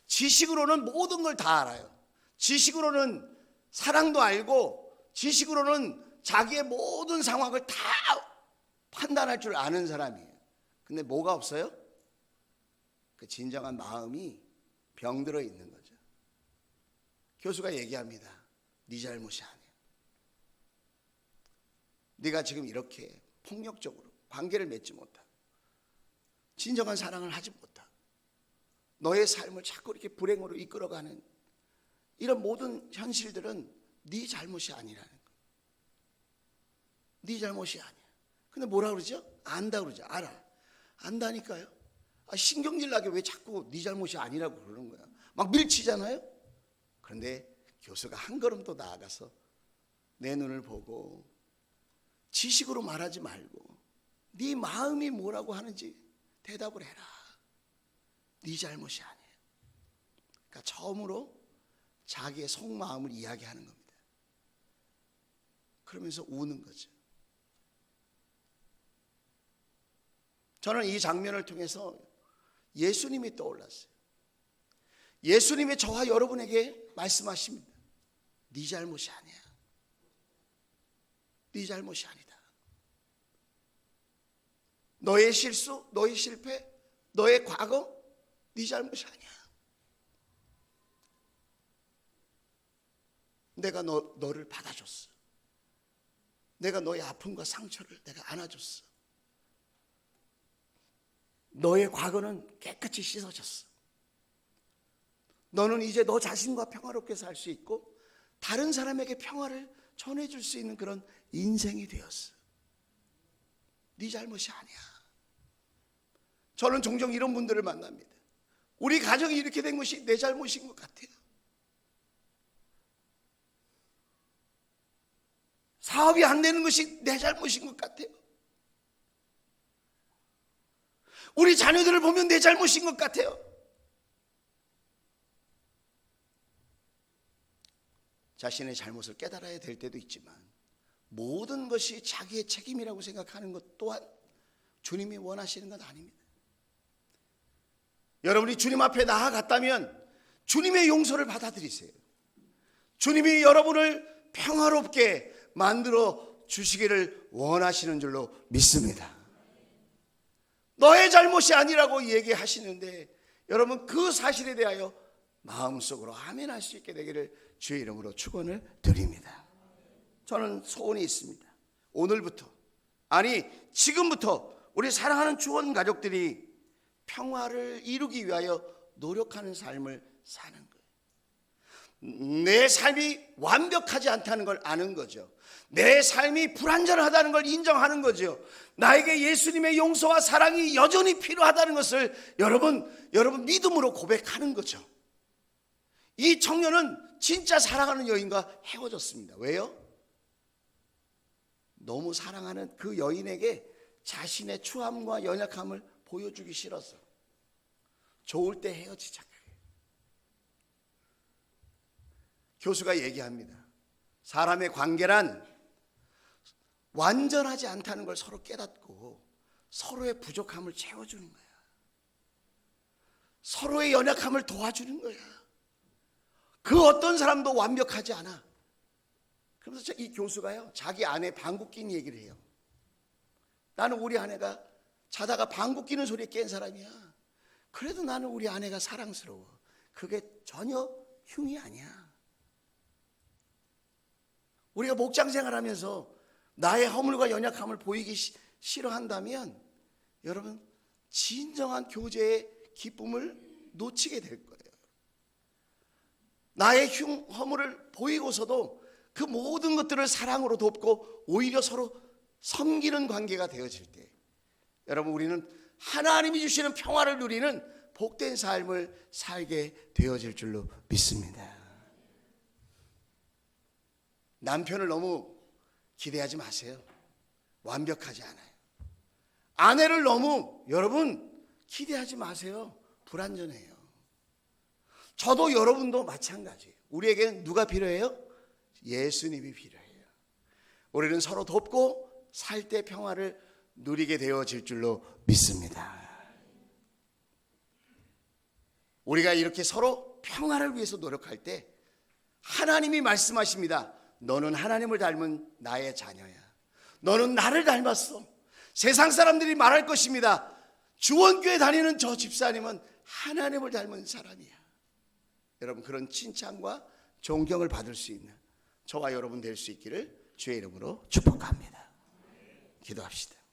지식으로는 모든 걸 다 알아요. 지식으로는 사랑도 알고 지식으로는 자기의 모든 상황을 다 판단할 줄 아는 사람이에요. 근데 뭐가 없어요? 그 진정한 마음이 병들어 있는 거죠. 교수가 얘기합니다. 네 잘못이 아니야. 네가 지금 이렇게 폭력적으로 관계를 맺지 못하고 진정한 사랑을 하지 못하고 너의 삶을 자꾸 이렇게 불행으로 이끌어가는 이런 모든 현실들은 네 잘못이 아니라는 거예요. 네 잘못이 아니야. 근데 뭐라 그러죠? 안다 그러죠. 알아. 안다니까요. 신경질 나게 왜 자꾸 네 잘못이 아니라고 그러는 거야. 막 밀치잖아요. 그런데 교수가 한 걸음 더 나아가서 내 눈을 보고 지식으로 말하지 말고 네 마음이 뭐라고 하는지 대답을 해라. 네 잘못이 아니에요. 그러니까 처음으로 자기의 속마음을 이야기하는 겁니다. 그러면서 우는 거죠. 저는 이 장면을 통해서 예수님이 떠올랐어요. 예수님이 저와 여러분에게 말씀하십니다. 네 잘못이 아니야. 네 잘못이 아니다. 너의 실수, 너의 실패, 너의 과거, 네 잘못이 아니야. 내가 너를 받아줬어. 내가 너의 아픔과 상처를 내가 안아줬어. 너의 과거는 깨끗이 씻어졌어. 너는 이제 너 자신과 평화롭게 살 수 있고 다른 사람에게 평화를 전해줄 수 있는 그런 인생이 되었어. 네 잘못이 아니야. 저는 종종 이런 분들을 만납니다. 우리 가정이 이렇게 된 것이 내 잘못인 것 같아요. 사업이 안 되는 것이 내 잘못인 것 같아요. 우리 자녀들을 보면 내 잘못인 것 같아요. 자신의 잘못을 깨달아야 될 때도 있지만 모든 것이 자기의 책임이라고 생각하는 것 또한 주님이 원하시는 건 아닙니다. 여러분이 주님 앞에 나아갔다면 주님의 용서를 받아들이세요. 주님이 여러분을 평화롭게 만들어 주시기를 원하시는 줄로 믿습니다. 너의 잘못이 아니라고 얘기하시는데 여러분 그 사실에 대하여 마음속으로 아멘할 수 있게 되기를 주의 이름으로 축원을 드립니다. 저는 소원이 있습니다. 오늘부터, 아니 지금부터 우리 사랑하는 주원 가족들이 평화를 이루기 위하여 노력하는 삶을 사는 거예요. 내 삶이 완벽하지 않다는 걸 아는 거죠. 내 삶이 불완전하다는 걸 인정하는 거죠. 나에게 예수님의 용서와 사랑이 여전히 필요하다는 것을 여러분 믿음으로 고백하는 거죠. 이 청년은 진짜 사랑하는 여인과 헤어졌습니다. 왜요? 너무 사랑하는 그 여인에게 자신의 추함과 연약함을 보여주기 싫어서. 좋을 때 헤어지자. 교수가 얘기합니다. 사람의 관계란 완전하지 않다는 걸 서로 깨닫고 서로의 부족함을 채워주는 거야. 서로의 연약함을 도와주는 거야. 그 어떤 사람도 완벽하지 않아. 그러면서 이 교수가요, 자기 아내 방귀 낀 얘기를 해요. 나는 우리 아내가 자다가 방귀 끼는 소리에 깬 사람이야. 그래도 나는 우리 아내가 사랑스러워. 그게 전혀 흉이 아니야. 우리가 목장 생활하면서 나의 허물과 연약함을 보이기 싫어한다면 여러분 진정한 교제의 기쁨을 놓치게 될 거예요. 나의 허물을 보이고서도 그 모든 것들을 사랑으로 돕고 오히려 서로 섬기는 관계가 되어질 때 여러분 우리는 하나님이 주시는 평화를 누리는 복된 삶을 살게 되어질 줄로 믿습니다. 남편을 너무 기대하지 마세요. 완벽하지 않아요. 아내를 너무 여러분 기대하지 마세요. 불완전해요. 저도 여러분도 마찬가지예요. 우리에게는 누가 필요해요? 예수님이 필요해요. 우리는 서로 돕고 살 때 평화를 누리게 되어질 줄로 믿습니다. 우리가 이렇게 서로 평화를 위해서 노력할 때 하나님이 말씀하십니다. 너는 하나님을 닮은 나의 자녀야. 너는 나를 닮았어. 세상 사람들이 말할 것입니다. 주원교회 다니는 저 집사님은 하나님을 닮은 사람이야. 여러분 그런 칭찬과 존경을 받을 수 있는 저와 여러분 될 수 있기를 주의 이름으로 축복합니다. 기도합시다.